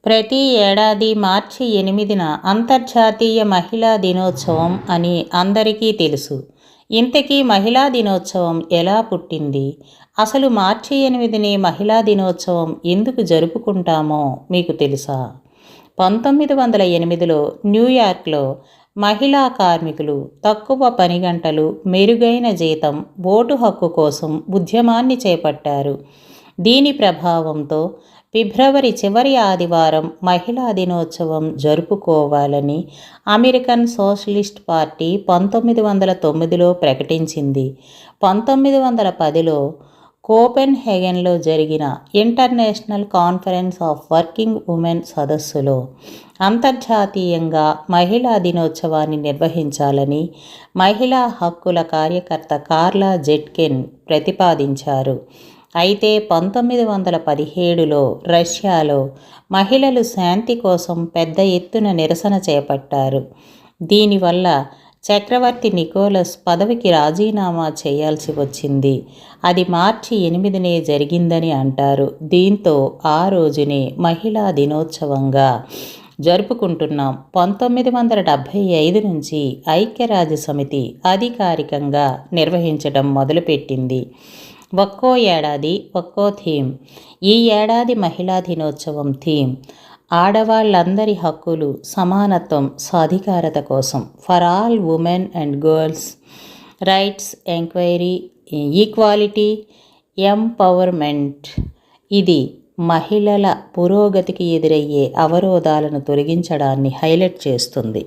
ప్రతి ఏడాది మార్చి 8న అంతర్జాతీయ మహిళా దినోత్సవం అని అందరికీ తెలుసు. ఇంతకీ మహిళా దినోత్సవం ఎలా పుట్టింది? అసలు మార్చి 8ని మహిళా దినోత్సవం ఎందుకు జరుపుకుంటామో మీకు తెలుసా? 1908లో న్యూయార్క్లో మహిళా కార్మికులు తక్కువ పని గంటలు, మెరుగైన జీతం, ఓటు హక్కు కోసం ఉద్యమాన్ని చేపట్టారు. దీని ప్రభావంతో ఫిబ్రవరి చివరి ఆదివారం మహిళా దినోత్సవం జరుపుకోవాలని అమెరికన్ సోషలిస్ట్ పార్టీ 1909లో ప్రకటించింది. 1910లో కోపెన్హెగన్లో జరిగిన international conference of working women సదస్సులో అంతర్జాతీయంగా మహిళా దినోత్సవాన్ని నిర్వహించాలని మహిళా హక్కుల కార్యకర్త కార్లా జెట్కిన్ ప్రతిపాదించారు. అయితే 1917లో రష్యాలో మహిళలు శాంతి కోసం పెద్ద ఎత్తున నిరసన చేపట్టారు. దీనివల్ల చక్రవర్తి నికోలస్ పదవికి రాజీనామా చేయాల్సి వచ్చింది. అది మార్చి 8నే జరిగిందని అంటారు. దీంతో ఆ రోజునే మహిళా దినోత్సవంగా జరుపుకుంటున్నాం. 1975 నుంచి ఐక్యరాజ్య సమితి అధికారికంగా నిర్వహించడం మొదలుపెట్టింది. ఒక్కో ఏడాది ఒక్కో థీమ్. ఈ ఏడాది మహిళా దినోత్సవం థీమ్ ఆడవాళ్ళందరి హక్కులు, సమానత్వం, సాధికారత కోసం, for all women and girls rights, enquiry, equality, empowerment. ఇది మహిళల పురోగతికి ఎదురయ్యే అవరోధాలను తొలగించడాన్ని హైలైట్ చేస్తుంది.